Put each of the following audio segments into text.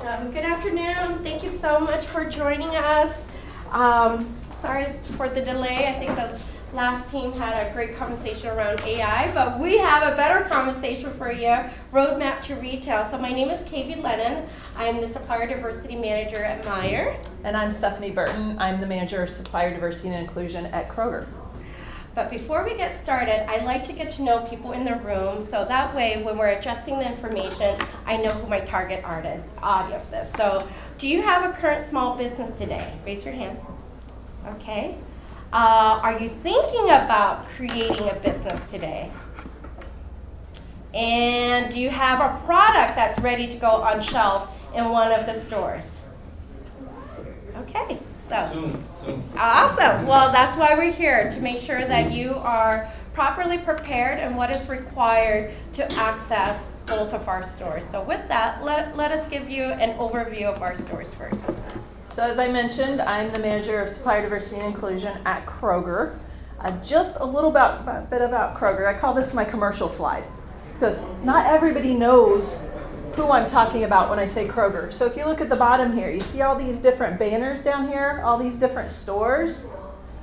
Good afternoon. Thank you so much for joining us. Sorry for the delay. I think the last team had a great conversation around AI, but we have a better conversation for you, Roadmap to Retail. So my name is Kavy Lenon. I'm the Supplier Diversity Manager at Meijer. And I'm Stephanie Burton. I'm the Manager of Supplier Diversity and Inclusion at Kroger. But before we get started, I like to get to know people in the room, so that way when we're adjusting the information, I know who my target audience is. So do you have a current small business today? Raise your hand. Okay. Are you thinking about creating a business today? And do you have a product that's ready to go on shelf in one of the stores? Okay. Soon. Awesome. Well, that's why we're here, to make sure that you are properly prepared and what is required to access both of our stores. So with that, let us give you an overview of our stores first. So as I mentioned, I'm the Manager of Supplier Diversity and Inclusion at Kroger. Just a little bit about Kroger. I call this my commercial slide because not everybody knows who I'm talking about when I say Kroger. So if you look at the bottom here, you see all these different banners down here, all these different stores.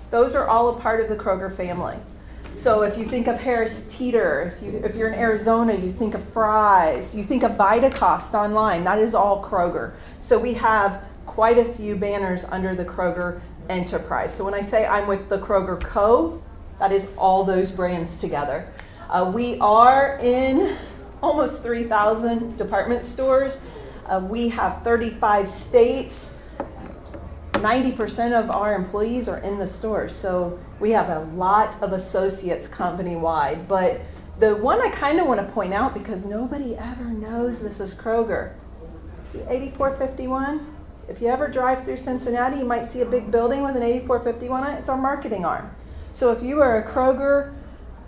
Those are all a part of the Kroger family. So if you think of Harris Teeter, if you're in Arizona, you think of Fry's, you think of Vitacost online, that is all Kroger. So we have quite a few banners under the Kroger enterprise. So when I say I'm with the Kroger Co, that is all those brands together. We are in almost 3,000 department stores. We have 35 states. 90% of our employees are in the stores. So we have a lot of associates company-wide. But the one I kind of want to point out, because nobody ever knows this is Kroger. See 8451? If you ever drive through Cincinnati, you might see a big building with an 8451 on it. It's our marketing arm. So if you are a Kroger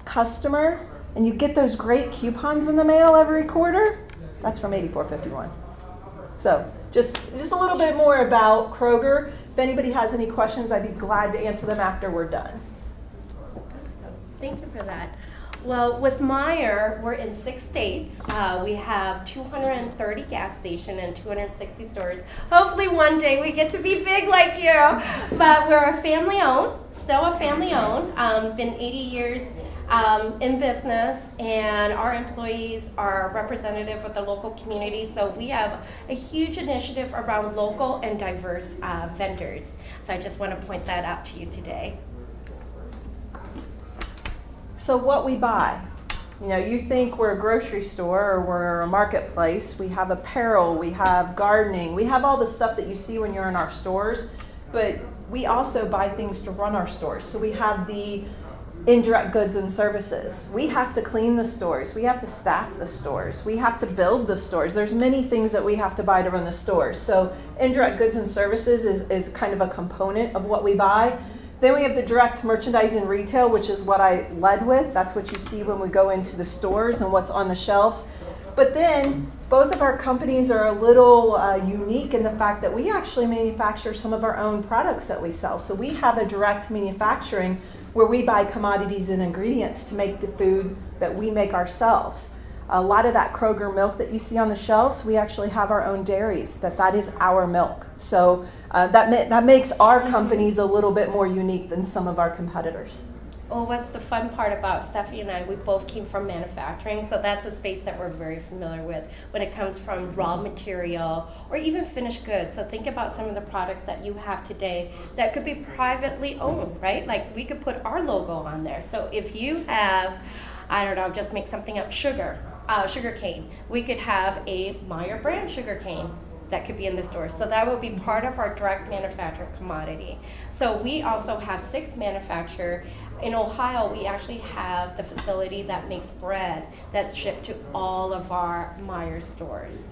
customer, and you get those great coupons in the mail every quarter, that's from 8451. So just a little bit more about Kroger. If anybody has any questions, I'd be glad to answer them after we're done. Thank you for that. Well, with Meijer, we're in 6 states. We have 230 gas stations and 260 stores. Hopefully one day we get to be big like you. But we're a family-owned, still a family-owned, been 80 years in business, and our employees are representative of the local community, so we have a huge initiative around local and diverse vendors. So I just want to point that out to you today. So what we buy, you think we're a grocery store or we're a marketplace. We have apparel, we have gardening, we have all the stuff that you see when you're in our stores, but we also buy things to run our stores. So we have the indirect goods and services. We have to clean the stores. We have to staff the stores. We have to build the stores. There's many things that we have to buy to run the stores. So indirect goods and services is kind of a component of what we buy. Then we have the direct merchandise and retail, which is what I led with. That's what you see when we go into the stores and what's on the shelves. But then both of our companies are a little unique in the fact that we actually manufacture some of our own products that we sell. So we have a direct manufacturing where we buy commodities and ingredients to make the food that we make ourselves. A lot of that Kroger milk that you see on the shelves, we actually have our own dairies, that is our milk. So that makes our companies a little bit more unique than some of our competitors. Well, what's the fun part about Stephanie and I, we both came from manufacturing, so that's a space that we're very familiar with when it comes from raw material or even finished goods. So think about some of the products that you have today that could be privately owned, right? Like we could put our logo on there. So if you have, I don't know, just make something up, sugar cane, we could have a Meijer brand sugar cane that could be in the store. So that would be part of our direct manufactured commodity. So we also have 6 manufacturers. In Ohio, we actually have the facility that makes bread that's shipped to all of our Meijer stores.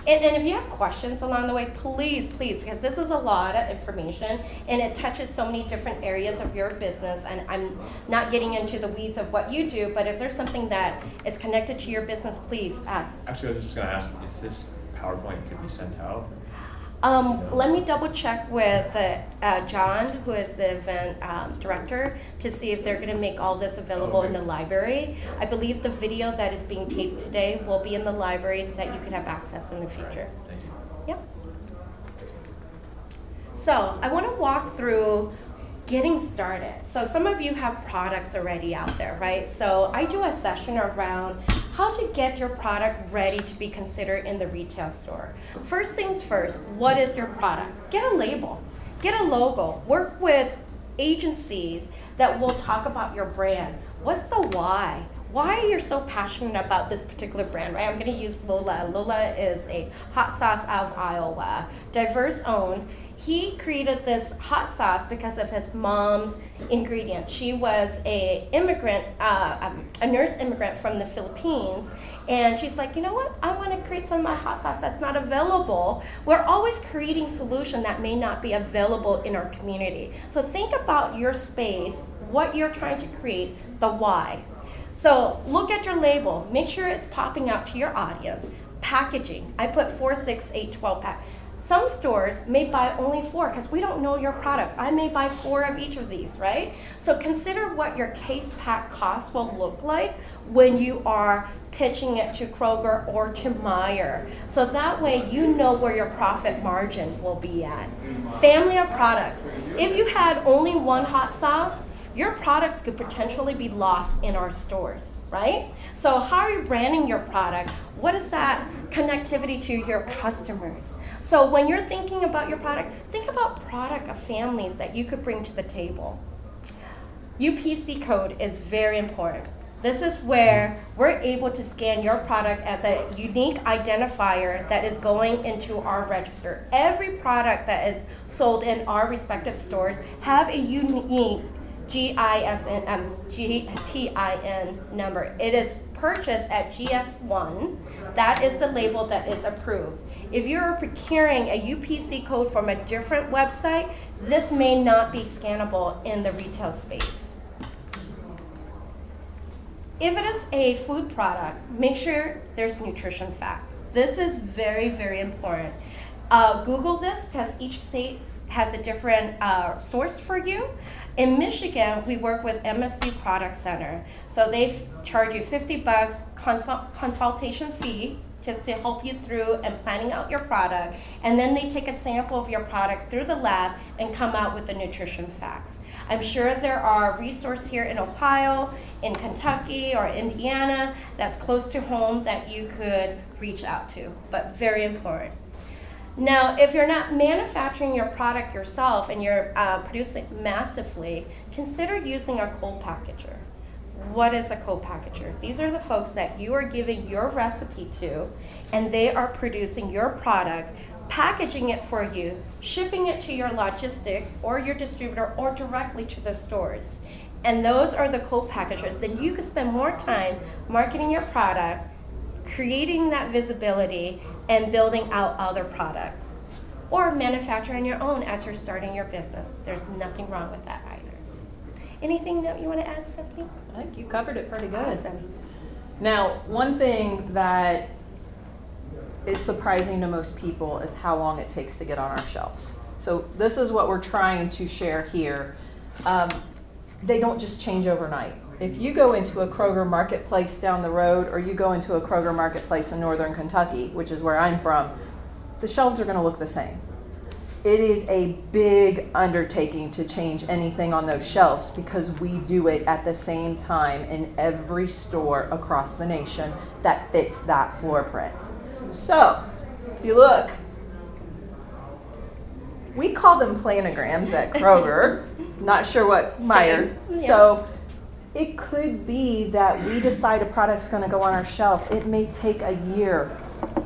And if you have questions along the way, please, because this is a lot of information and it touches so many different areas of your business, and I'm not getting into the weeds of what you do, but if there's something that is connected to your business, please ask. Actually, I was just going to ask if this PowerPoint could be sent out. Let me double check with John, who is the event director, to see if they're going to make all this available in the library. I believe the video that is being taped today will be in the library that you could have access in the future. Thank you. Yep. So I want to walk through getting started. So some of you have products already out there, right? So I do a session around how to get your product ready to be considered in the retail store. First things first, what is your product? Get a label, get a logo, work with agencies that will talk about your brand. What's the why? Why you're so passionate about this particular brand, right? I'm gonna use Lola. Lola is a hot sauce out of Iowa, diverse owned. He created this hot sauce because of his mom's ingredient. She was a immigrant, a nurse immigrant from the Philippines, and she's like, you know what? I want to create some of my hot sauce that's not available. We're always creating solutions that may not be available in our community. So think about your space, what you're trying to create, the why. So look at your label. Make sure it's popping out to your audience. Packaging. I put 4, 6, 8, 12 pack. Some stores may buy only 4 because we don't know your product. I may buy 4 of each of these, right? So consider what your case pack cost will look like when you are pitching it to Kroger or to Meijer. So that way you know where your profit margin will be at. Family of products. If you had only one hot sauce, your products could potentially be lost in our stores, right? So how are you branding your product? What is that connectivity to your customers? So when you're thinking about your product, think about product of families that you could bring to the table. UPC code is very important. This is where we're able to scan your product as a unique identifier that is going into our register. Every product that is sold in our respective stores have a unique GTIN number. It is purchased at GS1. That is the label that is approved. If you're procuring a UPC code from a different website, this may not be scannable in the retail space. If it is a food product, make sure there's nutrition fact. This is very, very important. Google this because each state has a different source for you. In Michigan, we work with MSU Product Center. So they charge you $50 consultation fee just to help you through and planning out your product. And then they take a sample of your product through the lab and come out with the nutrition facts. I'm sure there are resources here in Ohio, in Kentucky, or Indiana that's close to home that you could reach out to, but very important. Now, if you're not manufacturing your product yourself and you're producing massively, consider using a co-packager. What is a co-packager? These are the folks that you are giving your recipe to, and they are producing your products, packaging it for you, shipping it to your logistics or your distributor or directly to the stores. And those are the co-packagers. Then you can spend more time marketing your product, creating that visibility, and building out other products. Or manufacturing your own as you're starting your business. There's nothing wrong with that either. Anything that you want to add, Stephanie? I think you covered it pretty good. Awesome. Now, one thing that is surprising to most people is how long it takes to get on our shelves. So this is what we're trying to share here. They don't just change overnight. If you go into a Kroger marketplace down the road, or you go into a Kroger marketplace in northern Kentucky, which is where I'm from, the shelves are going to look the same. It is a big undertaking to change anything on those shelves because we do it at the same time in every store across the nation that fits that floor print. So, if you look, we call them planograms at Kroger. Not sure what Meijer. Yeah. So it could be that we decide a product's going to go on our shelf. It may take a year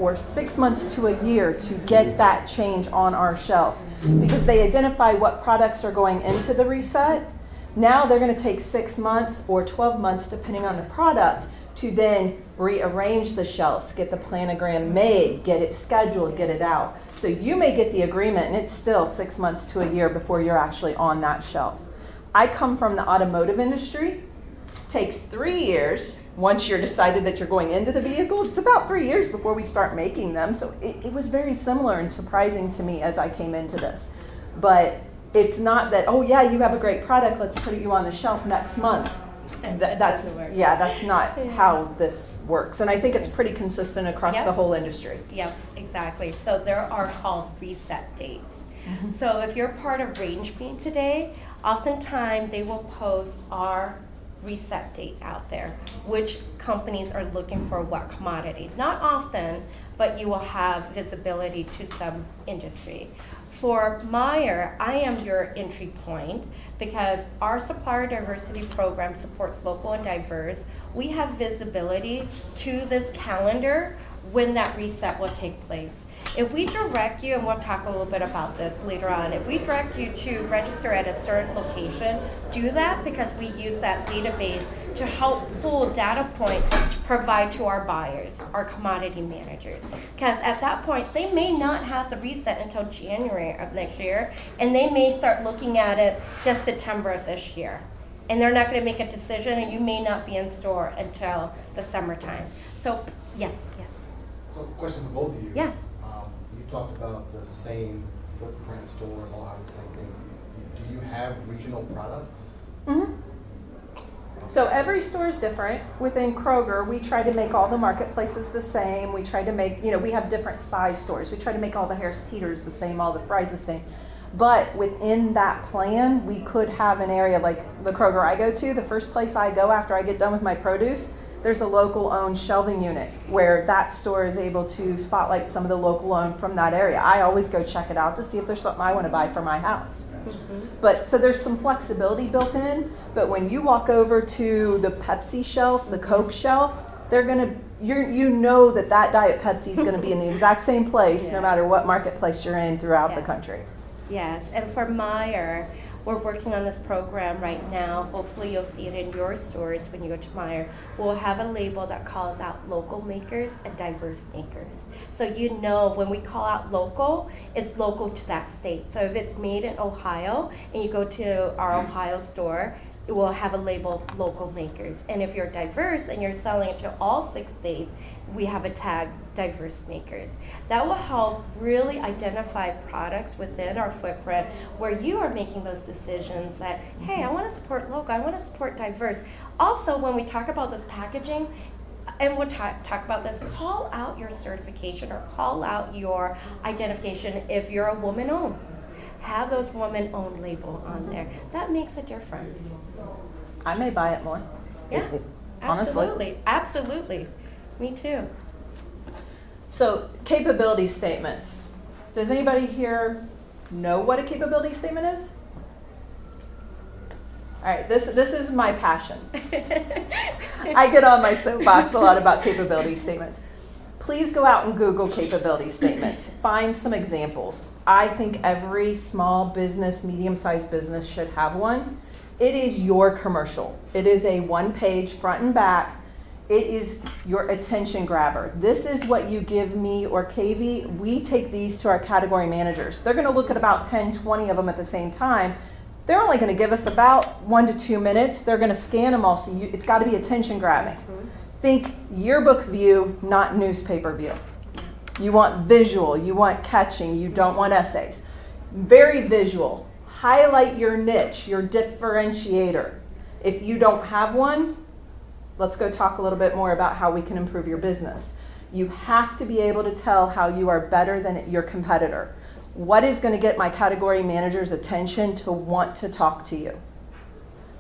or 6 months to a year to get that change on our shelves because they identify what products are going into the reset. Now they're going to take 6 months or 12 months, depending on the product, to then rearrange the shelves, get the planogram made, get it scheduled, get it out. So you may get the agreement and it's still 6 months to a year before you're actually on that shelf. I come from the automotive industry. Takes 3 years. Once you're decided that you're going into the vehicle, it's about 3 years before we start making them. So it was very similar and surprising to me as I came into this. But it's not that, oh yeah, you have a great product, let's put you on the shelf next month. That's not how this works. And I think it's pretty consistent across the whole industry. Yep, exactly. So there are called reset dates. Mm-hmm. So if you're part of Range Meet today, oftentimes they will post our reset date out there, which companies are looking for what commodity. Not often, but you will have visibility to some industry. For Meijer, I am your entry point because our Supplier Diversity program supports local and diverse. We have visibility to this calendar when that reset will take place. If we direct you, and we'll talk a little bit about this later on, if we direct you to register at a certain location, do that because we use that database to help pull data point to provide to our buyers, our commodity managers. Because at that point, they may not have the reset until January of next year, and they may start looking at it just September of this year. And they're not going to make a decision, and you may not be in store until the summertime. So, yes. So, question for both of you. Yes. You talked about the same footprint stores, all have the same thing. Do you have regional products? Mm-hmm. So every store is different. Within Kroger, we try to make all the marketplaces the same. We try to make, we have different size stores. We try to make all the Harris Teeters the same, all the fries the same. But within that plan, we could have an area like the Kroger I go to. The first place I go after I get done with my produce, there's a local owned shelving unit where that store is able to spotlight some of the local owned from that area. I always go check it out to see if there's something I want to buy for my house. Mm-hmm. But so there's some flexibility built in, but when you walk over to the Pepsi shelf, the Coke shelf, they're going to, you know that Diet Pepsi is going to be in the exact same place no matter what marketplace you're in throughout the country. Yes, and for Meijer, we're working on this program right now. Hopefully you'll see it in your stores when you go to Meijer. We'll have a label that calls out local makers and diverse makers. So you know when we call out local, it's local to that state. So if it's made in Ohio and you go to our Ohio store, it will have a label local makers. And if you're diverse and you're selling it to all 6 states, we have a tag diverse makers. That will help really identify products within our footprint where you are making those decisions that, hey, I want to support local, I want to support diverse. Also, when we talk about this packaging, and we'll talk about this, call out your certification or call out your identification if you're a woman-owned. Have those woman-owned label on there. That makes a difference. I may buy it more. Yeah, Honestly. Absolutely. Me too. So, capability statements. Does anybody here know what a capability statement is? All right, this is my passion. I get on my soapbox a lot about capability statements. Please go out and Google capability statements. Find some examples. I think every small business, medium-sized business should have one. It is your commercial. It is a one-page front and back. It is your attention grabber. This is what you give me or Kavy. We take these to our category managers. They're going to look at about 10, 20 of them at the same time. They're only going to give us about 1 to 2 minutes. They're going to scan them all, so it's got to be attention grabbing. Think yearbook view, not newspaper view. You want visual, you want catching, you don't want essays. Very visual. Highlight your niche, your differentiator. If you don't have one, let's go talk a little bit more about how we can improve your business. You have to be able to tell how you are better than your competitor. What is going to get my category manager's attention to want to talk to you?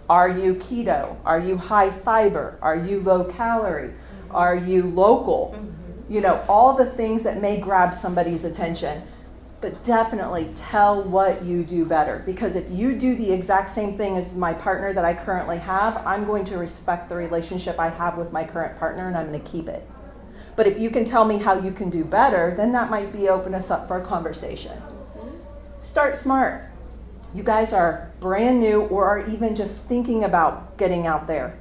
Are you keto? Are you high fiber? Are you low calorie? Are you local? All the things that may grab somebody's attention. But definitely tell what you do better. Because if you do the exact same thing as my partner that I currently have, I'm going to respect the relationship I have with my current partner and I'm going to keep it. But if you can tell me how you can do better, then that might open us up for a conversation. Start smart. You guys are brand new or are even just thinking about getting out there.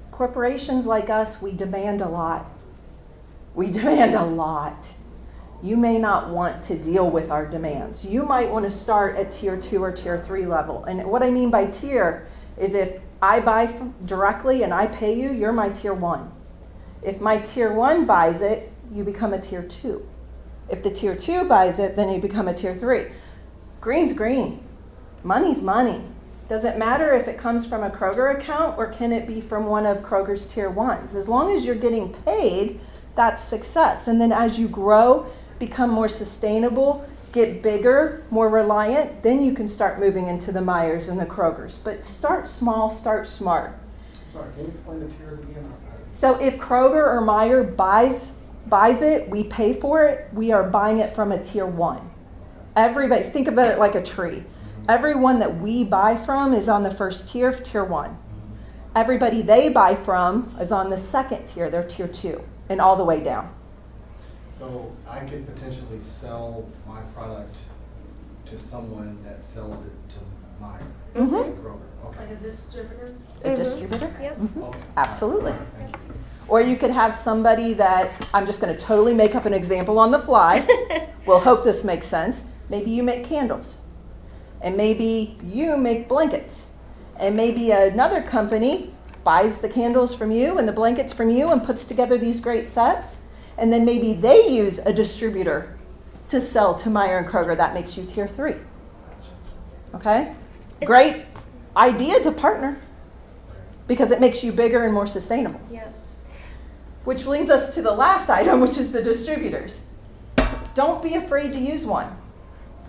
Corporations like us, we demand a lot. You may not want to deal with our demands. You might want to start at tier 2 or tier 3 level. And what I mean by tier is if I buy directly and I pay you, you're my tier 1. If my tier 1 buys it, you become a tier 2. If the tier 2 buys it, then you become a tier 3. Green's green. Money's money. Does it matter if it comes from a Kroger account or can it be from one of Kroger's tier 1s? As long as you're getting paid, that's success. And then as you grow, become more sustainable, get bigger, more reliant, then you can start moving into the Meijers and the Krogers. But start small, start smart. Sorry, can you explain the tiers again? So if Kroger or Meijer buys it, we pay for it, we are buying it from a tier 1. Everybody, think about it like a tree. Everyone that we buy from is on the first tier, tier 1. Everybody they buy from is on the second tier, they're tier 2, and all the way down. So I could potentially sell my product to someone that sells it to Meijer, Mhm. Kroger. Okay. Like a distributor? A distributor? Yep. Mhm. Okay. Absolutely. Thank you. Or you could have somebody that, I'm just going to totally make up an example on the fly. We'll hope this makes sense. Maybe you make candles. And maybe you make blankets. And maybe another company buys the candles from you and the blankets from you and puts together these great sets. And then maybe they use a distributor to sell to Meijer and Kroger. That makes you tier 3. Okay? Great idea to partner because it makes you bigger and more sustainable. Yeah. Which brings us to the last item, which is the distributors. Don't be afraid to use one.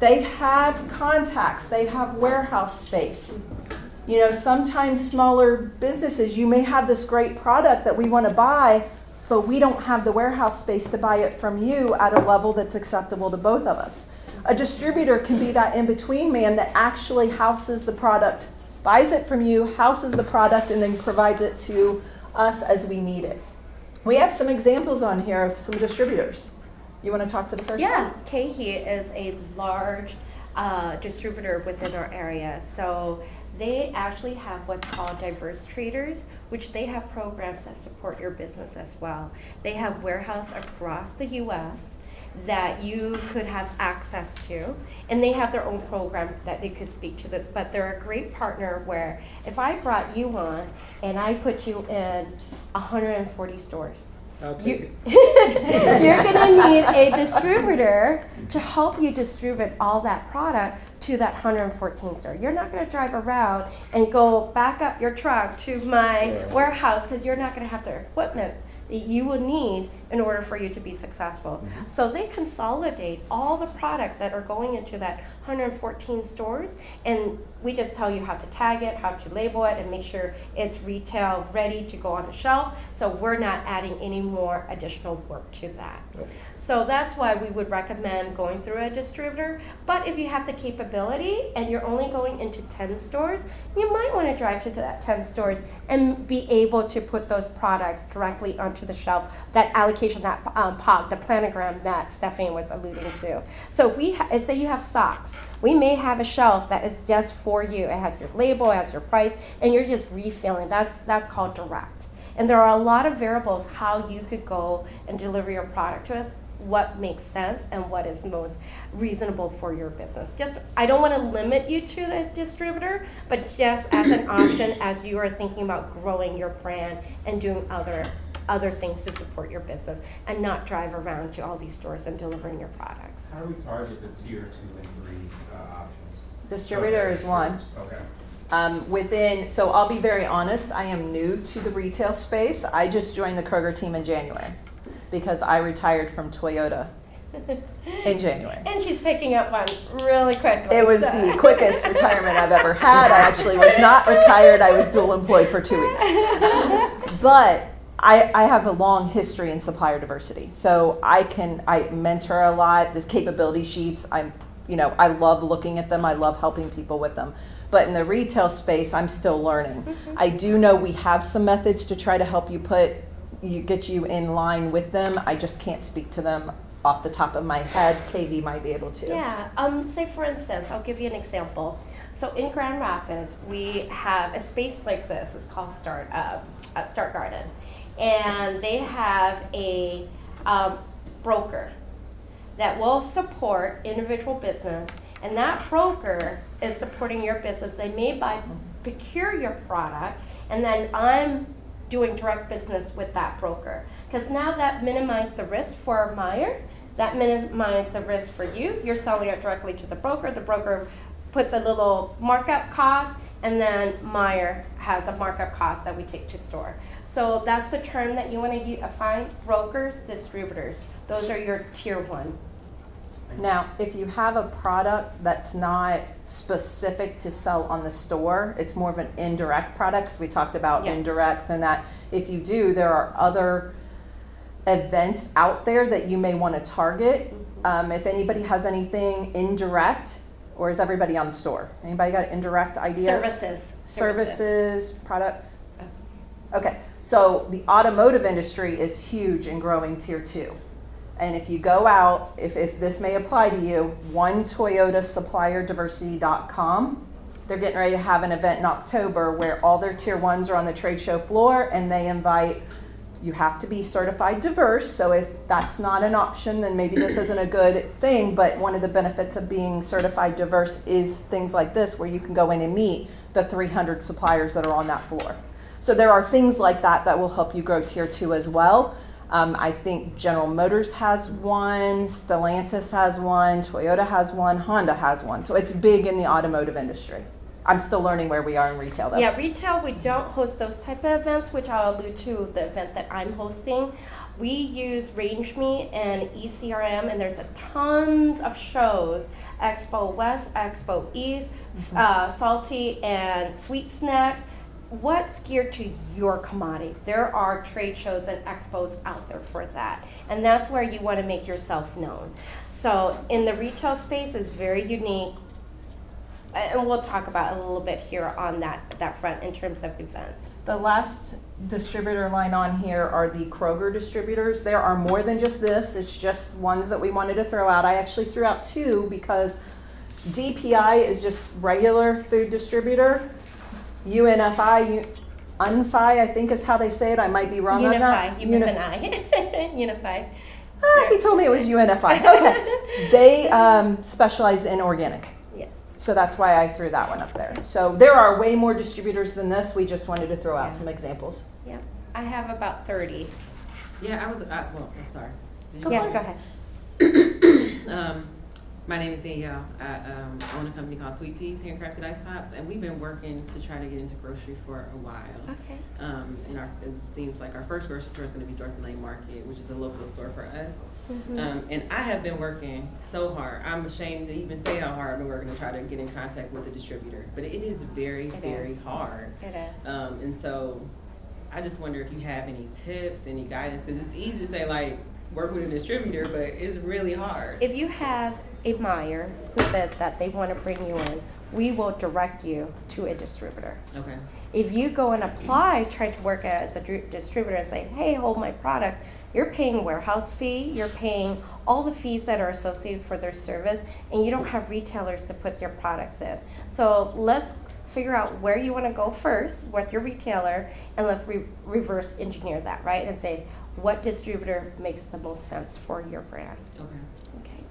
They have contacts, they have warehouse space. You know, sometimes smaller businesses, you may have this great product that we want to buy, but we don't have the warehouse space to buy it from you at a level that's acceptable to both of us. A distributor can be that in-between man that actually houses the product, buys it from you, houses the product, and then provides it to us as we need it. We have some examples on here of some distributors. You want to talk to the first Yeah, one? Kavy is a large distributor within our area. So they actually have what's called diverse traders, which they have programs that support your business as well. They have warehouse across the U.S. that you could have access to, and they have their own program that they could speak to this, but they're a great partner where if I brought you on and I put you in 140 stores, you're going to need a distributor to help you distribute all that product to that 114 store. You're not going to drive around and go back up your truck to my warehouse because you're not going to have the equipment that you will need in order for you to be successful. Mm-hmm. So they consolidate all the products that are going into that 114 stores, and we just tell you how to tag it, how to label it, and make sure it's retail ready to go on the shelf, so we're not adding any more additional work to that. Okay. So that's why we would recommend going through a distributor. But if you have the capability and you're only going into 10 stores, you might want to drive to that 10 stores and be able to put those products directly onto the shelf, that allocation, that POG, the planogram that Stephanie was alluding to. So if we say you have socks, we may have a shelf that is just for you. It has your label, it has your price, and you're just refilling. That's called direct. And there are a lot of variables how you could go and deliver your product to us, what makes sense and what is most reasonable for your business. Just, I don't want to limit you to the distributor, but just as an option as you are thinking about growing your brand and doing other things to support your business and not drive around to all these stores and delivering your products. How do we target the tier 2 and 3 options? Distributor is one. Okay. So I'll be very honest, I am new to the retail space. I just joined the Kroger team in January because I retired from Toyota in January. And she's picking up on really quickly. It was the quickest retirement I've ever had. I actually was not retired. I was dual employed for 2 weeks. But I have a long history in supplier diversity. So I mentor a lot. This capability sheets, I love looking at them. I love helping people with them. But in the retail space, I'm still learning. Mm-hmm. I do know we have some methods to try to help get you in line with them. I just can't speak to them off the top of my head. Kavy might be able to. Yeah. Say for instance, I'll give you an example. So in Grand Rapids, we have a space like this. It's called Start Garden, and they have a broker that will support individual business, and that broker is supporting your business. They may buy procure your product, and then I'm doing direct business with that broker. Because now that minimizes the risk for Meijer, that minimizes the risk for you. You're selling it directly to the broker puts a little markup cost, and then Meijer has a markup cost that we take to store. So that's the term that you want to find: brokers, distributors. Those are your tier 1. Now, if you have a product that's not specific to sell on the store, it's more of an indirect product, because we talked about indirects, and that if you do, there are other events out there that you may want to target. If anybody has anything indirect, or is everybody on the store? Anybody got indirect ideas? Services, products? Okay, so the automotive industry is huge and growing tier 2. And if you go out, if this may apply to you, supplierdiversity.com, they're getting ready to have an event in October where all their tier 1s are on the trade show floor, and they invite, you have to be certified diverse, so if that's not an option, then maybe this isn't a good thing, but one of the benefits of being certified diverse is things like this, where you can go in and meet the 300 suppliers that are on that floor. So there are things like that that will help you grow tier 2 as well. I think General Motors has one, Stellantis has one, Toyota has one, Honda has one. So it's big in the automotive industry. I'm still learning where we are in retail though. Yeah, retail, we don't host those type of events, which I'll allude to the event that I'm hosting. We use Range Meet and ECRM, and there's tons of shows: Expo West, Expo East, salty and sweet snacks. What's geared to your commodity? There are trade shows and expos out there for that, and that's where you want to make yourself known. So in the retail space is very unique, and we'll talk about a little bit here on that front in terms of events. The last distributor line on here are the Kroger distributors. There are more than just this. It's just ones that we wanted to throw out. I actually threw out 2 because DPI is just regular food distributor. UNFI, I think is how they say it. I might be wrong on that. You miss an I. Unify. He told me it was UNFI. Okay. They specialize in organic. Yeah. So that's why I threw that one up there. So there are way more distributors than this. We just wanted to throw out some examples. Yeah. I have about 30. Yeah, I'm sorry. Yes, go ahead. My name is Danielle. I own a company called Sweet Peas here in Crafted Ice Pops, and we've been working to try to get into grocery for a while. Okay. And it seems like our first grocery store is going to be Dorothy Lane Market, which is a local store for us. Mm-hmm. And I have been working so hard. I'm ashamed to even say how hard I've been working to try to get in contact with a distributor, but it is very hard. It is. And so I just wonder if you have any tips, any guidance, because it's easy to say, like, work with a distributor, but it's really hard. If you have a Meijer who said that they want to bring you in, we will direct you to a distributor. Okay. If you go and apply, try to work as a distributor and say, hey, hold my products, you're paying warehouse fee, you're paying all the fees that are associated for their service, and you don't have retailers to put your products in. So let's figure out where you want to go first with your retailer, and let's reverse engineer that, right? And say, what distributor makes the most sense for your brand? Okay. Okay.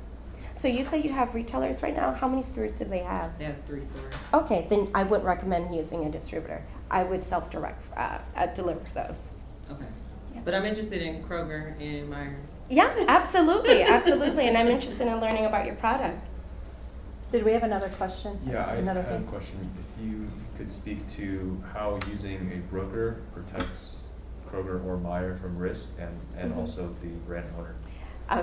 So you say you have retailers right now. How many stores do they have? They have 3 stores. Okay, then I wouldn't recommend using a distributor. I would self-direct deliver those. Okay. Yeah. But I'm interested in Kroger and Meijer. Yeah, absolutely, absolutely. And I'm interested in learning about your product. Did we have another question? Yeah, I Another have a thing? question. If you could speak to how using a broker protects Kroger or Meijer from risk and also the brand owner.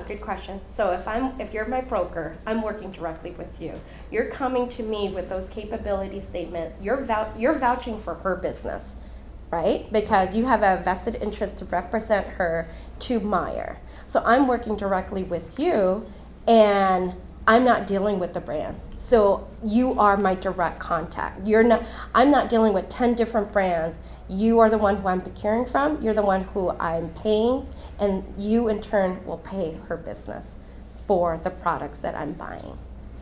Good question. So if you're my broker, I'm working directly with you. You're coming to me with those capability statement. You're vouching for her business, right? Because you have a vested interest to represent her to Meijer. So I'm working directly with you, and I'm not dealing with the brands. So you are my direct contact. I'm not dealing with 10 different brands. You are the one who I'm procuring from. You're the one who I'm paying, and you in turn will pay her business for the products that I'm buying.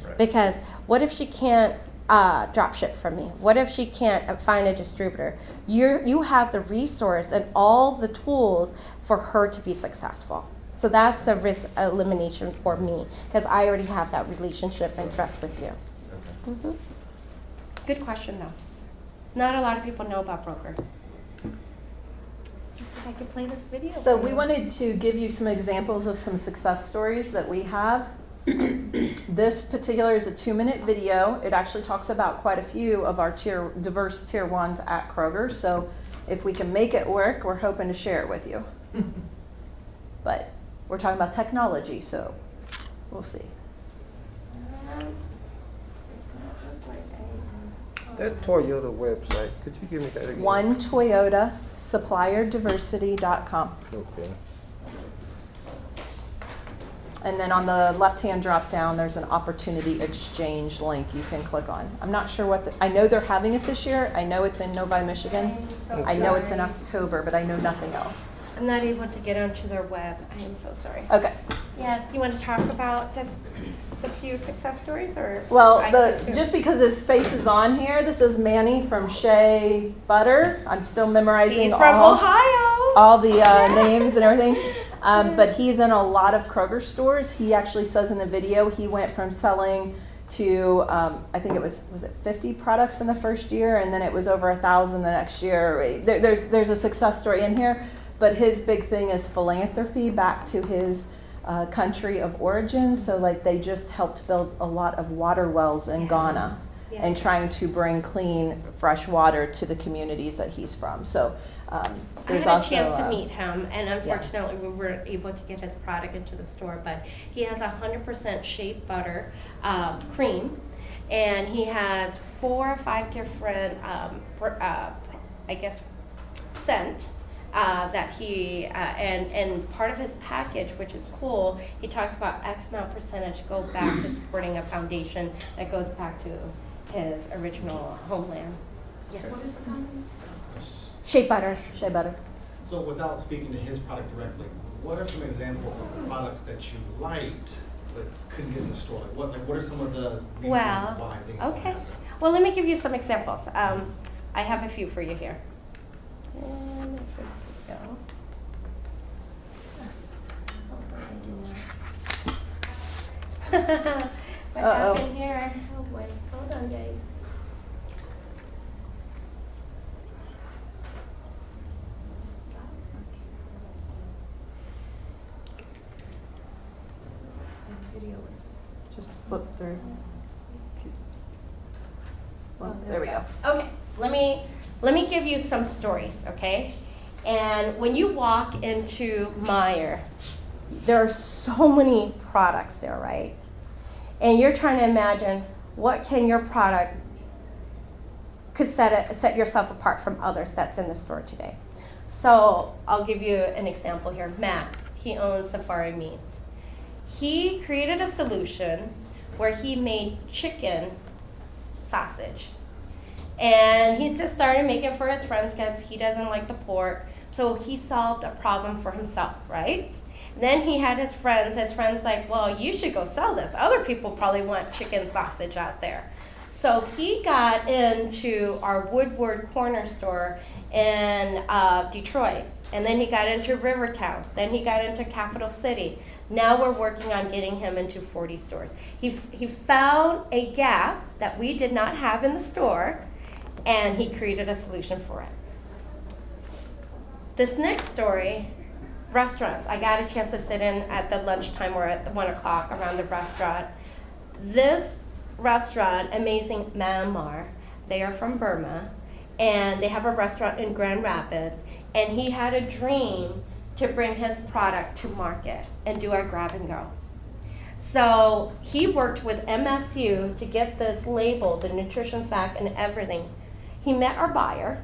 Right. Because what if she can't drop ship from me? What if she can't find a distributor? You have the resource and all the tools for her to be successful. So that's the risk elimination for me, because I already have that relationship and trust with you. Okay. Mm-hmm. Good question, though. Not a lot of people know about broker. Let's see if I can play this video. So for we you. wanted to give you some examples of some success stories that we have. This particular is a 2-minute video. It actually talks about quite a few of our diverse tier 1s at Kroger. So if we can make it work, we're hoping to share it with you. But we're talking about technology, so we'll see. Does not look like anything. That Toyota website, could you give me that again? One Toyota, supplierdiversity.com. Okay. And then on the left-hand drop-down, there's an opportunity exchange link you can click on. I'm not sure I know they're having it this year. I know it's in Novi, Michigan. I'm so I know it's in sorry. October, but I know nothing else. I'm not able to get onto their web. I am so sorry. Okay. Yes, you want to talk about just the few success stories, or? Well, I could too. just because his face is on here, this is Manny from Shea Butter. I'm still memorizing He's from all Ohio. the names and everything. But he's in a lot of Kroger stores. He actually says in the video he went from selling to I think it was it 50 products in the first year, and then it was over 1,000 the next year. There's a success story in here, but his big thing is philanthropy back to his country of origin. So like they just helped build a lot of water wells in Ghana, Yeah. and trying to bring clean, fresh water to the communities that he's from. So there's I had also a chance to meet him, and yeah. unfortunately we weren't able to get his product into the store, but he has 100% shea butter cream, and he has 4 or 5 different, I guess, scent that he, and part of his package, which is cool, he talks about X amount percentage go back to supporting a foundation that goes back to his original homeland. Yes. What is the company? Shea butter. Shea Butter. So without speaking to his product directly, what are some examples of products that you liked but couldn't get in the store? What are some of the reasons Well, why things don't okay. happen? Well, let me give you some examples. I have a few for you here. And if we go. What Uh-oh. happened here? Oh boy, hold on, guys. Just flip through. Well, there we go. Okay, let me give you some stories, okay? And when you walk into Meijer, there are so many products there, right? And you're trying to imagine what can your product could set yourself apart from others that's in the store today. So I'll give you an example here. Max, he owns Safari Meats. He created a solution where he made chicken sausage. And he's just started making it for his friends because he doesn't like the pork. So he solved a problem for himself, right? Then he had his friends like, well, you should go sell this. Other people probably want chicken sausage out there. So he got into our Woodward corner store in Detroit. And then he got into Rivertown. Then he got into Capital City. Now we're working on getting him into 40 stores. He found a gap that we did not have in the store, and he created a solution for it. This next story, restaurants. I got a chance to sit in at the lunchtime or at 1 o'clock around the restaurant. This restaurant, Amazing Myanmar, they are from Burma, and they have a restaurant in Grand Rapids, and he had a dream to bring his product to market and do our grab and go. So he worked with MSU to get this label, the nutrition fact and everything. He met our buyer,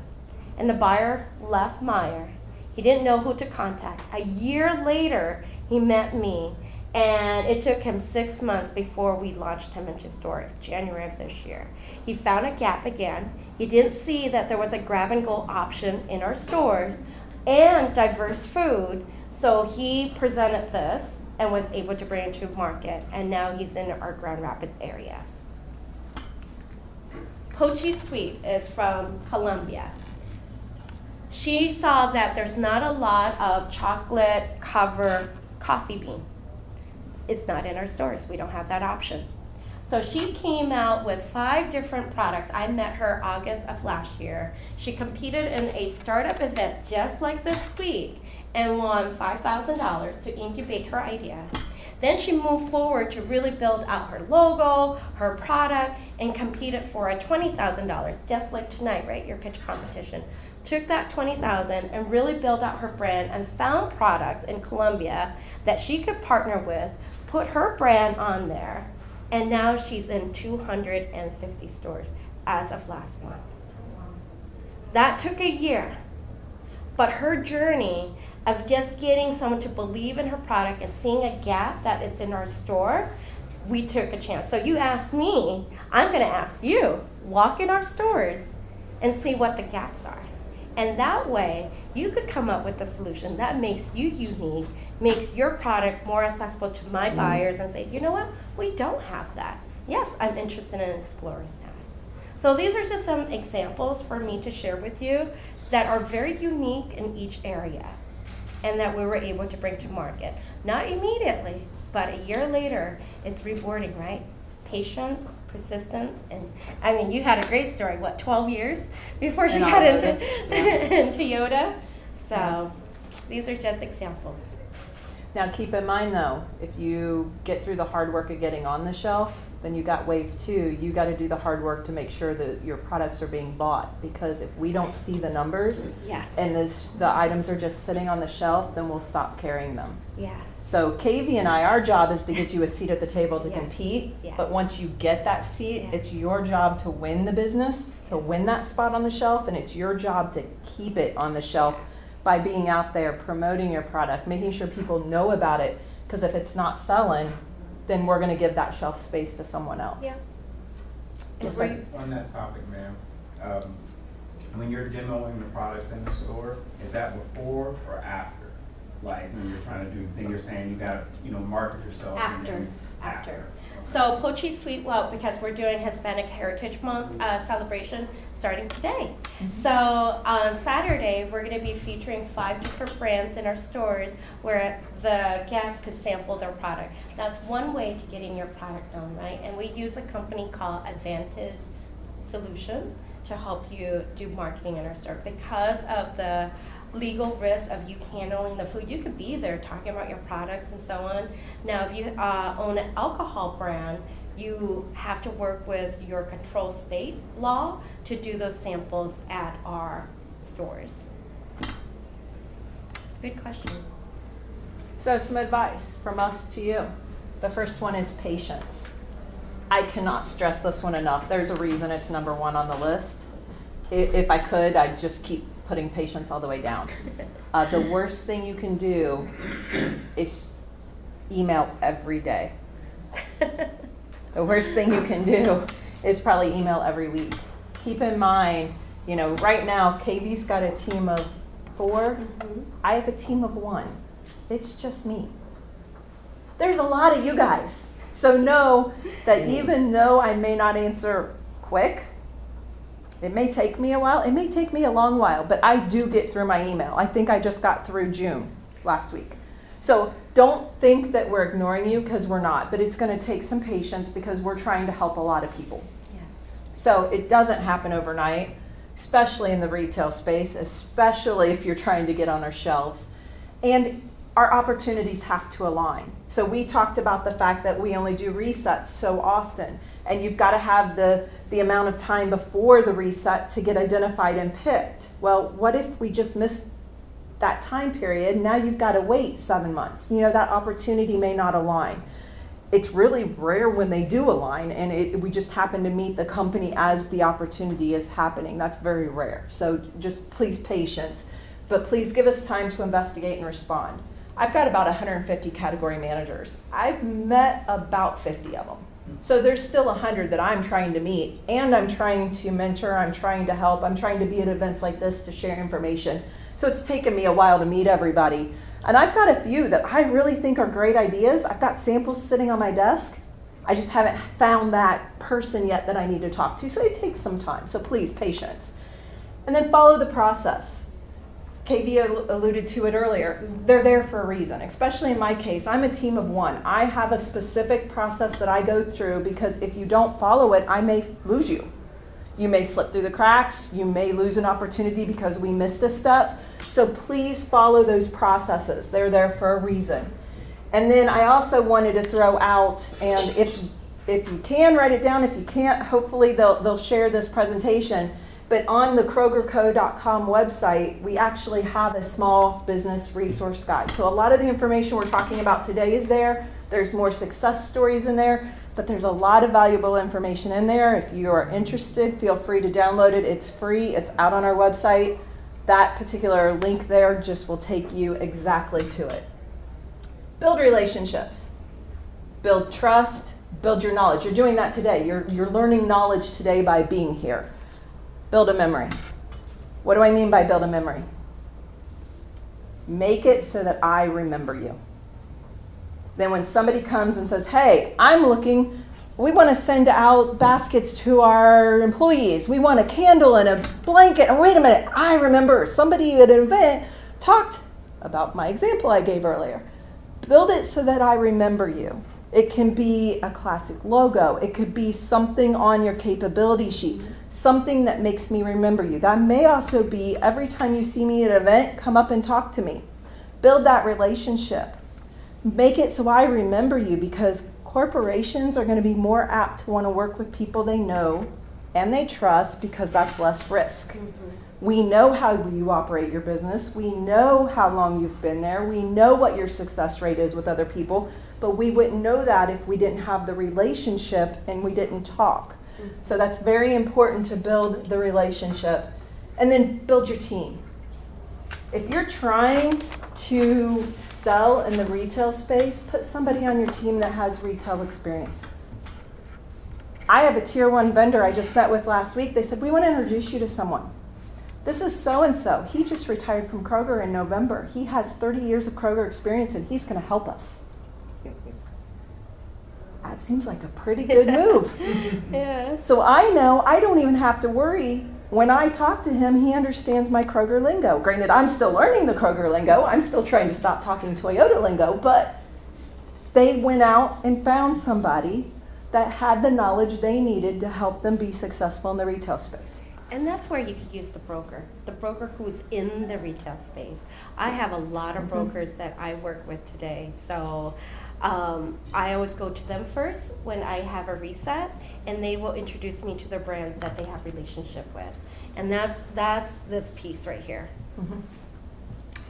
and the buyer left Meijer. He didn't know who to contact. A year later, he met me, and it took him 6 months before we launched him into store, January of this year. He found a gap again. He didn't see that there was a grab and go option in our stores and diverse food, so he presented this and was able to bring it to market, and now he's in our Grand Rapids area. Pochi Sweet is from Colombia. She saw that there's not a lot of chocolate covered coffee bean. It's not in our stores. We don't have that option. So she came out with 5 different products. I met her August of last year. She competed in a startup event just like this week and won $5,000 to incubate her idea. Then she moved forward to really build out her logo, her product, and competed for a $20,000, just like tonight, right, your pitch competition. Took that $20,000 and really built out her brand and found products in Colombia that she could partner with, put her brand on there, and now she's in 250 stores as of last month. That took a year, but her journey of just getting someone to believe in her product and seeing a gap that it's in our store, we took a chance. So you asked me, I'm gonna ask you, walk in our stores and see what the gaps are. And that way, you could come up with a solution that makes you unique, makes your product more accessible to my buyers and say, you know what, we don't have that. Yes, I'm interested in exploring that. So these are just some examples for me to share with you that are very unique in each area and that we were able to bring to market. Not immediately, but a year later, it's rewarding, right? Patience, persistence, and I mean, you had a great story, 12 years before she got into Yoda? So these are just examples. Now keep in mind though, if you get through the hard work of getting on the shelf, then you got wave 2. You got to do the hard work to make sure that your products are being bought, because if we don't see the numbers Yes. and the items are just sitting on the shelf, then we'll stop carrying them. Yes. So Kavy and I, our job is to get you a seat at the table to Yes. compete, Yes. but once you get that seat, Yes. it's your job to win the business, to win that spot on the shelf, and it's your job to keep it on the shelf by being out there promoting your product, making sure people know about it, because if it's not selling, then we're going to give that shelf space to someone else. Yeah. Yes, And sir. On that topic, ma'am, when you're demoing the products in the store, is that before or after? Like when you're trying to do, then you're saying you gotta, market yourself. and then After. So Pochi Sweet Well, because we're doing Hispanic Heritage Month celebration starting today. So on Saturday, we're going to be featuring 5 different brands in our stores where the guests could sample their product. That's one way to getting your product known, right? And we use a company called Advantage Solution to help you do marketing in our store because of the legal risk of you handling the food. You could be there talking about your products and so on. Now, if you own an alcohol brand, you have to work with your control state law to do those samples at our stores. Good question. So some advice from us to you. The first one is patience. I cannot stress this one enough. There's a reason it's number 1 on the list. If I could, I'd just keep putting patience all the way down. The worst thing you can do is email every day. The worst thing you can do is probably email every week. Keep in mind, right now, Kavy's got a team of 4. I have a team of 1. It's just me. There's a lot of you guys. So know that even though I may not answer quick, it may take me a while, it may take me a long while, but I do get through my email. I think I just got through June last week. So don't think that we're ignoring you, because we're not, but it's going to take some patience because we're trying to help a lot of people. Yes. So it doesn't happen overnight, especially in the retail space, especially if you're trying to get on our shelves. And our opportunities have to align. So we talked about the fact that we only do resets so often, and you've got to have the amount of time before the reset to get identified and picked. Well, what if we just missed that time period? Now you've got to wait 7 months. That opportunity may not align. It's really rare when they do align, and we just happen to meet the company as the opportunity is happening. That's very rare. So just please patience, but please give us time to investigate and respond. I've got about 150 category managers. I've met about 50 of them. So there's still 100 that I'm trying to meet, and I'm trying to mentor, I'm trying to help, I'm trying to be at events like this to share information. So it's taken me a while to meet everybody. And I've got a few that I really think are great ideas. I've got samples sitting on my desk. I just haven't found that person yet that I need to talk to. So it takes some time. So please, patience. And then follow the process. Kavy alluded to it earlier. They're there for a reason, especially in my case. I'm a team of one. I have a specific process that I go through because if you don't follow it, I may lose you. You may slip through the cracks. You may lose an opportunity because we missed a step. So please follow those processes. They're there for a reason. And then I also wanted to throw out, and if you can, write it down. If you can't, hopefully they'll share this presentation. But on the KrogerCo.com website, we actually have a small business resource guide. So a lot of the information we're talking about today is there. There's more success stories in there, but there's a lot of valuable information in there. If you are interested, feel free to download it. It's free. It's out on our website. That particular link there just will take you exactly to it. Build relationships. Build trust. Build your knowledge. You're doing that today. You're learning knowledge today by being here. Build a memory. What do I mean by build a memory? Make it so that I remember you. Then when somebody comes and says, hey, we want to send out baskets to our employees. We want a candle and a blanket. Oh, wait a minute, I remember somebody at an event talked about my example I gave earlier. Build it so that I remember you. It can be a classic logo. It could be something on your capability sheet, something that makes me remember you. That may also be every time you see me at an event, come up and talk to me. Build that relationship. Make it so I remember you, because corporations are going to be more apt to want to work with people they know and they trust, because that's less risk. We know how you operate your business. We know how long you've been there. We know what your success rate is with other people, but we wouldn't know that if we didn't have the relationship and we didn't talk. So that's very important, to build the relationship. And then build your team. If you're trying to sell in the retail space, put somebody on your team that has retail experience. I have a tier 1 vendor I just met with last week. They said, we want to introduce you to someone. This is so-and-so. He just retired from Kroger in November. He has 30 years of Kroger experience, and he's going to help us. That seems like a pretty good move. Yeah. So I know I don't even have to worry. When I talk to him, he understands my Kroger lingo. Granted, I'm still learning the Kroger lingo. I'm still trying to stop talking Toyota lingo, but they went out and found somebody that had the knowledge they needed to help them be successful in the retail space. And that's where you could use the broker who's in the retail space. I have a lot of brokers that I work with today, so I always go to them first when I have a reset, and they will introduce me to their brands that they have relationship with. And that's this piece right here.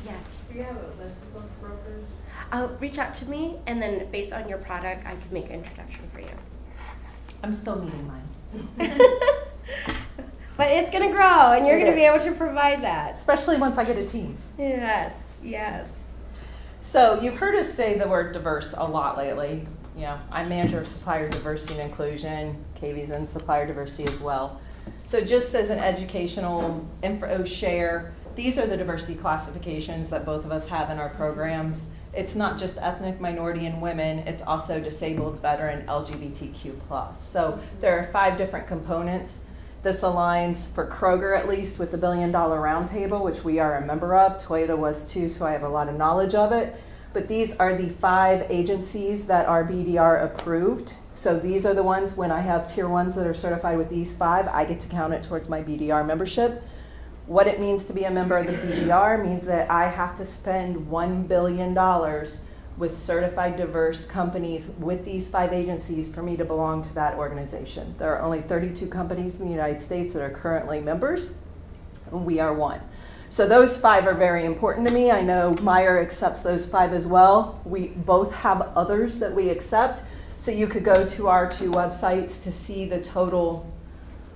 Yes. Do you have a list of those brokers? Reach out to me, and then based on your product, I can make an introduction for you. I'm still meeting mine. But it's going to grow, and you're going to be is. able to provide that. Especially once I get a team. Yes, yes. So you've heard us say the word diverse a lot lately. You know, I'm manager of Supplier Diversity and Inclusion. Kavy's in Supplier Diversity as well. So just as an educational info share, these are the diversity classifications that both of us have in our programs. It's not just ethnic, minority, and women. It's also disabled, veteran, LGBTQ+. So there are 5 different components. This aligns, for Kroger at least, with the $1 Billion Roundtable, which we are a member of. Toyota was too, so I have a lot of knowledge of it. But these are the 5 agencies that are BDR approved. So these are the ones, when I have tier 1s that are certified with these 5, I get to count it towards my BDR membership. What it means to be a member of the BDR means that I have to spend $1 billion with certified diverse companies with these 5 agencies for me to belong to that organization. There are only 32 companies in the United States that are currently members, and we are one. So those 5 are very important to me. I know Meijer accepts those 5 as well. We both have others that we accept. So you could go to our 2 websites to see the total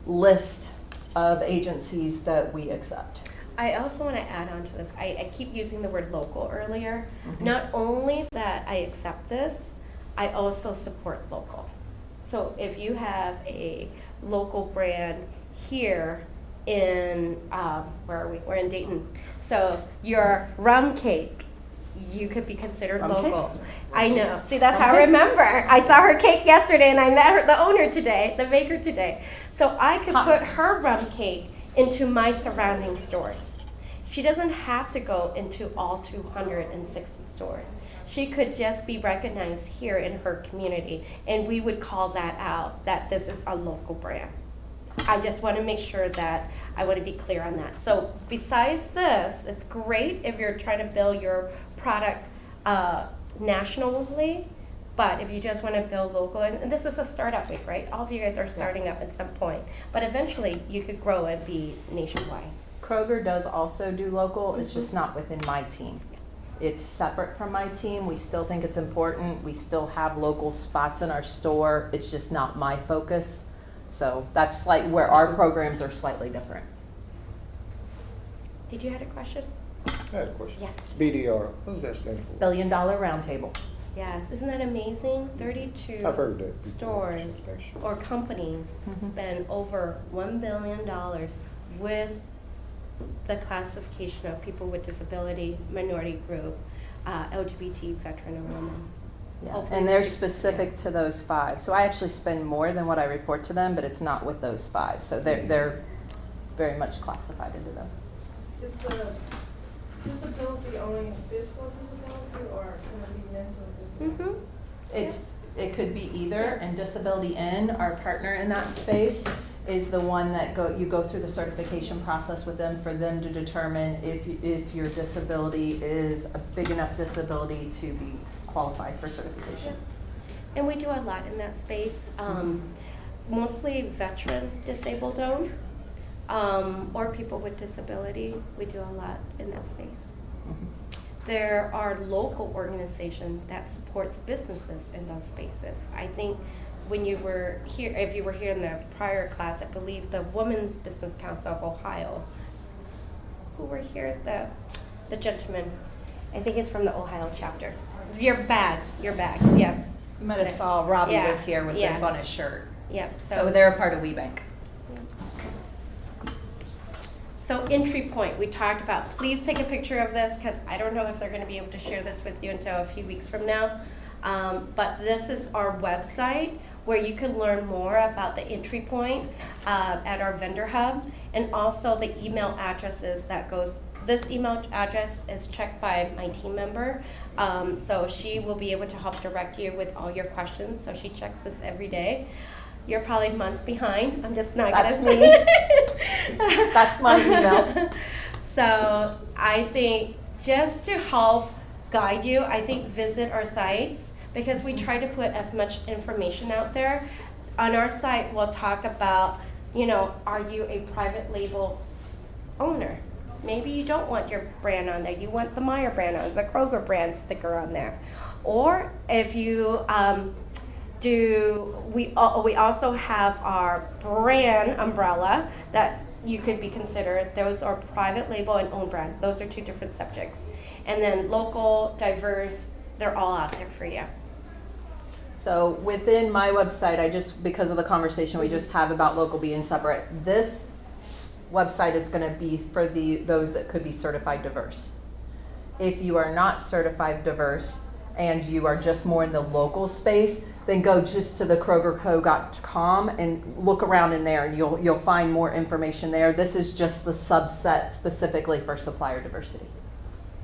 list of agencies that we accept. I also want to add on to this. I keep using the word local earlier. Not only that I accept this, I also support local. So if you have a local brand here in, where are we? We're in Dayton. So your rum cake, you could be considered Rum local. cake? I know. See, that's Rum how I cake? remember. I saw her cake yesterday, and I met her, the owner today, the baker today. So I could put her rum cake into my surrounding stores. She doesn't have to go into all 260 stores. She could just be recognized here in her community, and we would call that out, that this is a local brand. I just want to make sure that I want to be clear on that. So besides this, it's great if you're trying to build your product nationally, but if you just want to build local, and this is a startup week, right? All of you guys are starting up at some point, but eventually you could grow and be nationwide. Kroger does also do local, it's just not within my team. It's separate from my team. We still think it's important. We still have local spots in our store. It's just not my focus. So that's like where our programs are slightly different. Did you have a question? I had a question. Yes. BDR, what does that stand for? $1 billion roundtable. Yes, isn't that amazing? 32 I've heard that before. stores or companies spend over $1 billion with the classification of people with disability, minority group, LGBT, veteran, and women. Yeah. Hopefully And they're we- specific to those 5. So I actually spend more than what I report to them, but it's not with those 5. So they're very much classified into them. Is the disability only physical disability or can it be mental disability? Mhm. It could be either, and Disability N, our partner in that space, is the one that you go through the certification process with them for them to determine if your disability is a big enough disability to be qualified for certification. And we do a lot in that space, mostly veteran disabled owned, or people with disability. We do a lot in that space. There are local organizations that supports businesses in those spaces. I think when you were here, if you were here in the prior class, I believe the Women's Business Council of Ohio, who were here, the gentleman, I think he's from the Ohio chapter. You're back, yes. You might have saw Robbie Yeah. was here with Yes. this on his shirt. Yep, So they're a part of WeBank. So entry point, we talked about, please take a picture of this because I don't know if they're going to be able to share this with you until a few weeks from now. But this is our website where you can learn more about the entry point at our vendor hub, and also the email addresses that goes. This email address is checked by my team member, so she will be able to help direct you with all your questions. So she checks this every day. You're probably months behind. I'm just not That's gonna me. That's my email. So I think just to help guide you, I think visit our sites because we try to put as much information out there. On our site, we'll talk about, are you a private label owner? Maybe you don't want your brand on there. You want the Meijer brand on, the Kroger brand sticker on there. Or if you we also have our brand umbrella that you could be considered. Those are private label and own brand. Those are 2 different subjects. And then local, diverse, they're all out there for you. So within my website, because of the conversation we just have about local being separate, this website is going to be for those that could be certified diverse. If you are not certified diverse and you are just more in the local space, then go just to the KrogerCo.com and look around in there, and you'll find more information there. This is just the subset specifically for supplier diversity.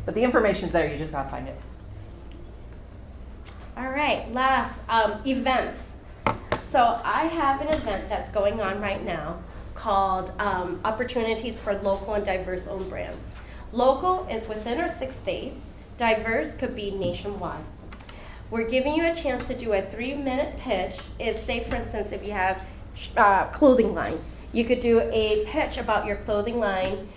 But the information's there, you just gotta find it. All right, last, events. So I have an event that's going on right now called Opportunities for Local and Diverse Owned Brands. Local is within our 6 states. Diverse could be nationwide. We're giving you a chance to do a 3-minute pitch. Say, for instance, if you have clothing line, you could do a pitch about your clothing line.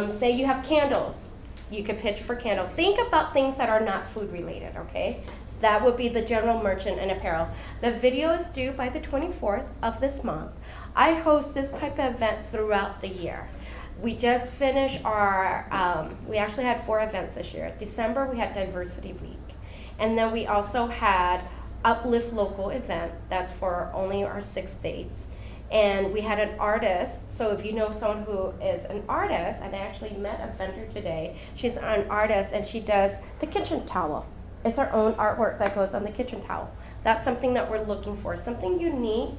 Say you have candles, you could pitch for candles. Think about things that are not food related, okay? That would be the general merchant and apparel. The video is due by the 24th of this month. I host this type of event throughout the year. We just finished we actually had 4 events this year. December, we had Diversity Week. And then we also had Uplift Local event. That's for only our 6 states. And we had an artist. So if you know someone who is an artist, and I actually met a vendor today. She's an artist and she does the kitchen towel. It's her own artwork that goes on the kitchen towel. That's something that we're looking for, something unique.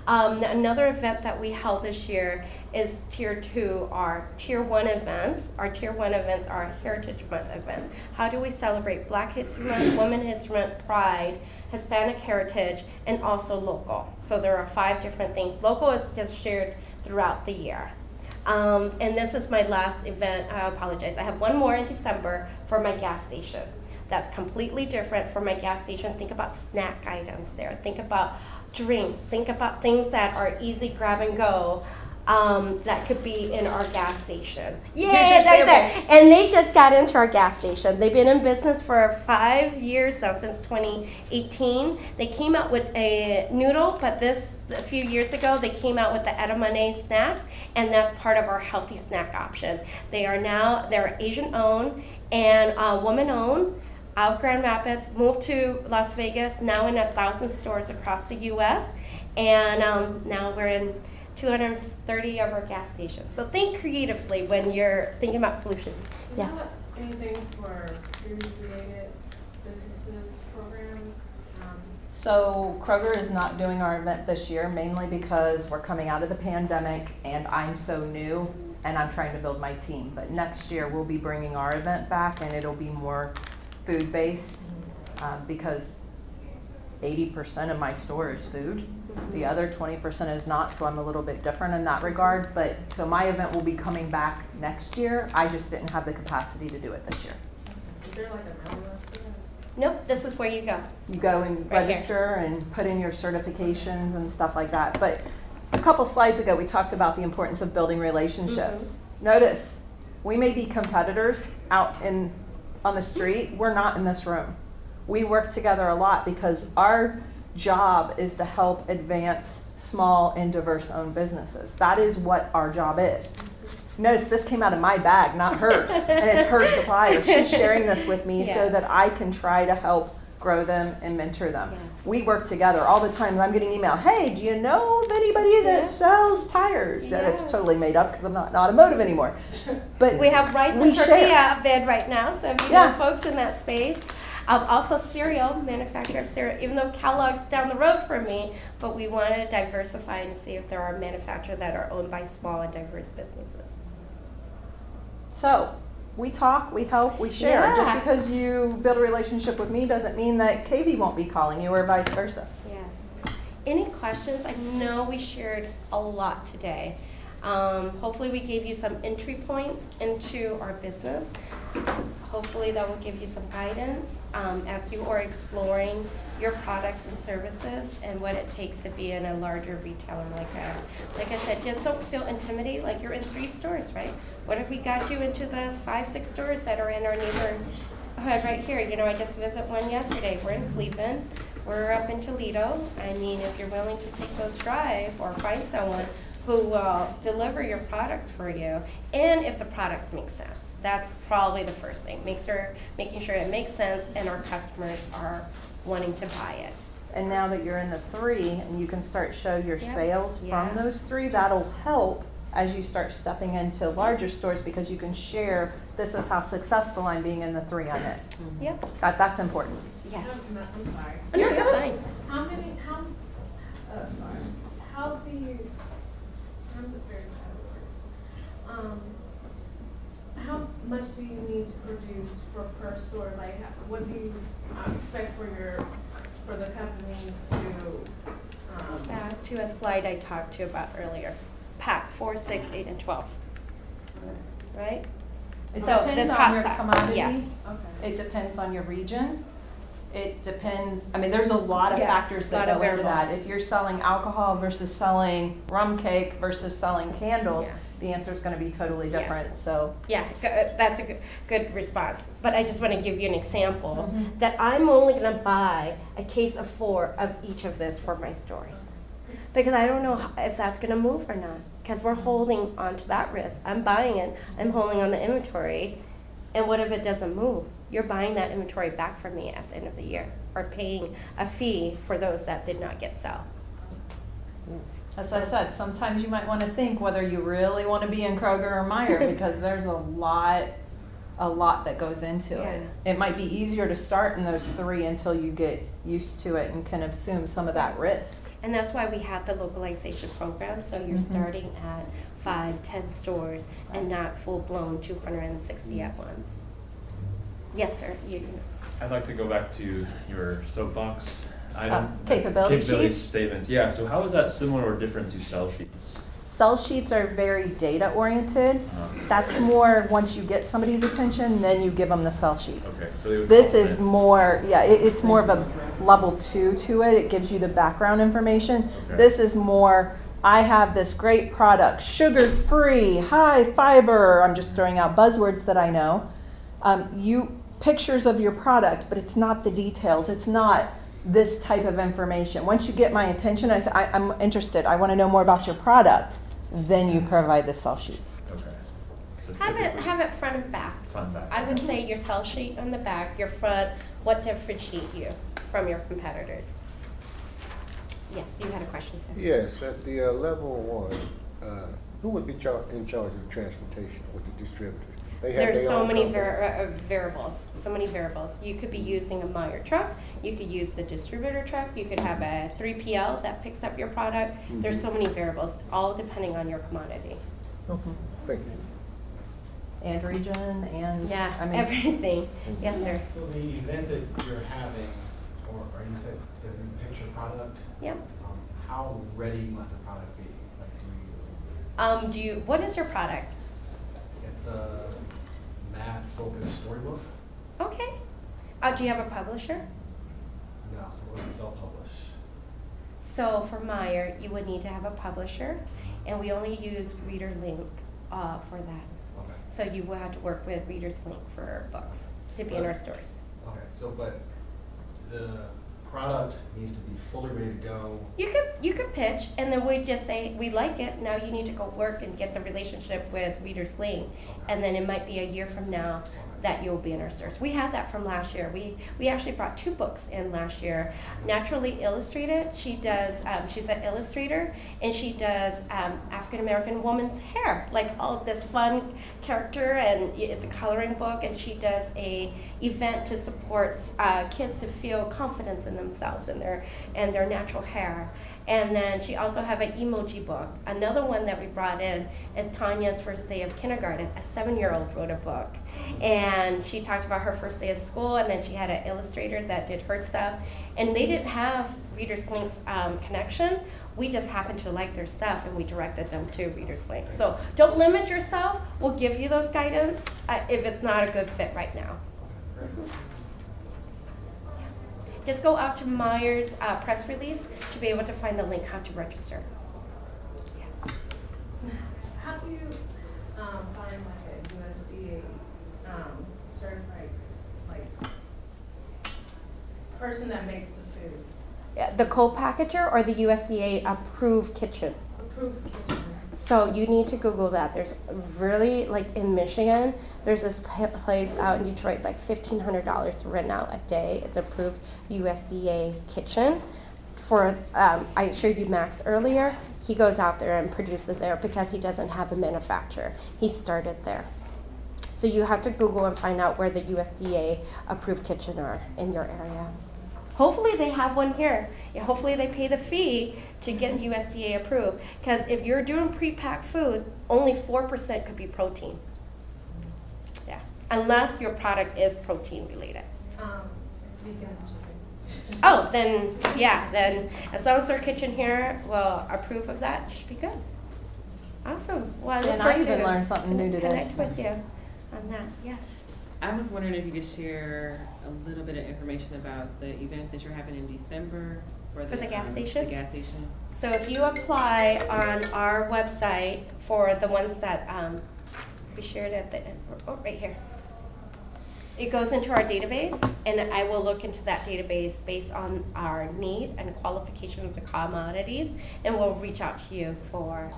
Another event that we held this year is Tier 2, our Tier 1 events. Our Tier 1 events are Heritage Month events. How do we celebrate Black History Month, Women History Month, Pride, Hispanic Heritage, and also local? So there are 5 different things. Local is just shared throughout the year. And this is my last event. I apologize. I have one more in December for my gas station. That's completely different for my gas station. Think about snack items there. Think about drinks. Think about things that are easy grab and go. That could be in our gas station. Yay, Here's your there. And they just got into our gas station. They've been in business for 5 years now, since 2018. They came out with a noodle, but a few years ago, they came out with the edamame snacks, and that's part of our healthy snack option. They're Asian-owned and woman-owned. Out of Grand Rapids, moved to Las Vegas, now in 1,000 stores across the U.S., and now we're in 230 of our gas stations. So think creatively when you're thinking about solutions. Do you Yes. have anything for creative businesses programs? So Kroger is not doing our event this year, mainly because we're coming out of the pandemic and I'm so new and I'm trying to build my team. But next year we'll be bringing our event back and it'll be more food-based because 80% of my store is food. The other 20% is not, so I'm a little bit different in that regard. But so my event will be coming back next year. I just didn't have the capacity to do it this year. Is there like a mailing list for that? Nope, this is where you go. You go and Right here. register and put in your certifications and stuff like that. But a couple slides ago, we talked about the importance of building relationships. Notice, we may be competitors out on the street. We're not in this room. We work together a lot because our job is to help advance small and diverse owned businesses. That is what our job is. Notice this came out of my bag, not hers, and it's her supplier. She's sharing this with me so Yes. that I can try to help grow them and mentor them. Yes. We work together all the time. I'm getting email, hey, do you know of anybody that Yes. sells tires? And it's Yes. totally made up because I'm not in automotive anymore. But We have rice we and share. tortilla bid right now, so if you Yeah. know folks in that space. Also cereal, manufacturer of cereal, even though Kellogg's down the road from me, but we want to diversify and see if there are manufacturers that are owned by small and diverse businesses. So, we talk, we help, we share. Yeah. Just because you build a relationship with me doesn't mean that Kavy won't be calling you or vice versa. Yes. Any questions? I know we shared a lot today. Hopefully we gave you some entry points into our business. Hopefully that will give you some guidance as you are exploring your products and services and what it takes to be in a larger retailer like us. Like I said, just don't feel intimidated like you're in 3 stores, right? What if we got you into the 5, 6 stores that are in our neighborhood right here? You know, I just visited one yesterday. We're in Cleveland. We're up in Toledo. I mean, if you're willing to take those drive or find someone who will deliver your products for you, and if the products make sense. That's probably the first thing. Making sure it makes sense and our customers are wanting to buy it. And now that you're in the 3 and you can start show your Yep. sales Yeah. from those 3, that'll help as you start stepping into larger stores because you can share, this is how successful I'm being in the 3 I'm in. Yep. That's important. Yes. I'm sorry. Oh, no, you're fine. How do you, terms of very bad words. How much do you need to produce per store? Like, what do you expect for the companies to, Back to a slide I talked to you about earlier. Pack 4, 6, 8, and 12. Right? It So depends this on hot your sauce, commodity. yes. okay. It depends on your region. It depends, I mean, there's a lot of Yeah, factors that lot of go into that. variables. If you're selling alcohol versus selling rum cake versus selling candles, Yeah. the answer is gonna be totally Yeah. different, so. Yeah, that's a good response. But I just want to give you an example Mhm. that I'm only going to buy a case of 4 of each of this for my stores. Because I don't know if that's going to move or not. Because we're holding on to that risk. I'm buying it. I'm holding on the inventory. And what if it doesn't move? You're buying that inventory back from me at the end of the year or paying a fee for those that did not get sold. That's what I said, sometimes you might wanna think whether you really wanna be in Kroger or Meijer because there's a lot a lot that goes into it. It might be easier to start in those 3 until you get used to it and can assume some of that risk. And that's why we have the localization program, so you're starting at 5, 10 stores and not full-blown 260 at once. Yes, sir. I'd like to go back to your soapbox item. Capability sheets? Statements, yeah, so how is that similar or different to sell sheets? Sell sheets are very data oriented. That's more once you get somebody's attention, then you give them the sell sheet. Okay, so they would This complement. is more, it's more of a level 2 to it. It gives you the background information. Okay. This is more, I have this great product, sugar-free, high fiber. I'm just throwing out buzzwords that I know. Pictures of your product, but it's not the details. It's not this type of information. Once you get my attention, I say, I'm interested. I want to know more about your product. Then you provide the sell sheet. Okay. So Have typically- it front and back. Front and back. I would say your sell sheet on the back, your front, what differentiates you from your competitors? Yes, you had a question, sir. Yes, at the level 1, who would be in charge of transportation with the distributors? They have There's their so own many company. variables. You could be using a Meijer truck. You could use the distributor truck. You could have a 3PL that picks up your product. There's so many variables, all depending on your commodity. Thank you. And region and, Yeah, I mean, everything. Yes, sir. So the event that you're having, or you said that you pitch your product, Yep. how ready must the product be? Like, What is your product? it's a math-focused storybook? Okay. Do you have a publisher? No, so what is self-publish? So for Meijer, you would need to have a publisher, and we only use Reader Link for that. Okay. So you will have to work with Reader's Link for books to be in our stores. Okay, so but the product needs to be fully ready to go. You could pitch, and then we just say we like it. Now you need to go work and get the relationship with Reader's Link, and then it might be a year from now that you'll be in our stores. We had that from last year. We actually brought 2 books in last year. Naturally Illustrated. She does. She's an illustrator, and she does African American woman's hair, like all of this fun character, and it's a coloring book. And she does a event to support kids to feel confidence in themselves and their natural hair. And then she also have an emoji book. Another one that we brought in is Tanya's first day of kindergarten. A 7-year-old wrote a book. And she talked about her first day of school, and then she had an illustrator that did her stuff. And they didn't have Reader's Link's connection. We just happened to like their stuff, and we directed them to Reader's Link. So don't limit yourself. We'll give you those guidance if it's not a good fit right now. Just go out to Meijer's press release to be able to find the link how to register. Yes. How do you find like a USDA certified person that makes the food? Yeah, the co-packager or the USDA approved kitchen? Approved kitchen. So you need to Google that. There's really, like in Michigan, there's this place out in Detroit, it's like $1,500 rent out a day. It's approved USDA kitchen. For, I showed you Max earlier, he goes out there and produces there because he doesn't have a manufacturer. He started there. So you have to Google and find out where the USDA approved kitchen are in your area. Hopefully they have one here. Yeah, hopefully they pay the fee to get USDA approved. Because if you're doing pre-packed food, only 4% could be protein. Yeah, unless your product is protein related. It's vegan and chicken. Oh, then as long as their kitchen here will approve of that, it should be good. Awesome. Well, I look and I forward even to learned something new today. connect with you on that. Yes. I was wondering if you could share a little bit of information about the event that you're having in December For the gas station? The gas station. So if you apply on our website for the ones that we shared at the end, right here. It goes into our database, and I will look into that database based on our need and qualification of the commodities, and we'll reach out to you for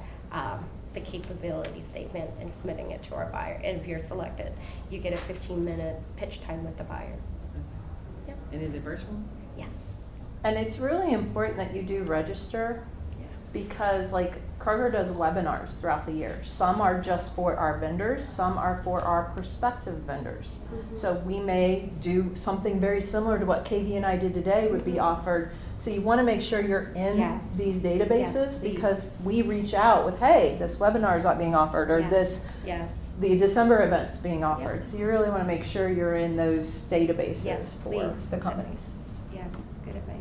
the capability statement and submitting it to our buyer. And if you're selected, you get a 15-minute pitch time with the buyer. Yep. And is it virtual? Yes. And it's really important that you do register Yeah. because like Kroger does webinars throughout the year. Some are just for our vendors, some are for our prospective vendors. So we may do something very similar to what Kavy and I did today would be offered. So you want to make sure you're in Yes. these databases Yes, please. because we reach out with, hey, this webinar is not being offered, or Yes. Yes. the December event's being offered. So you really want to make sure you're in those databases Yes, for please. the companies. Yes, good advice.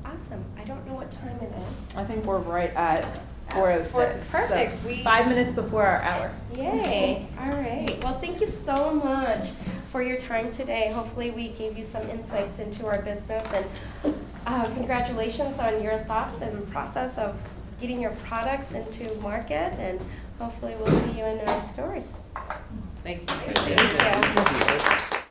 Awesome. I don't know what time it is. I think we're right at 4:06. Perfect. So We- 5 minutes before our hour. Yay. All right. Well, thank you so much for your time today. Hopefully we gave you some insights into our business, and congratulations on your thoughts and process of getting your products into market, and hopefully we'll see you in our stores. Thank you. Thank you.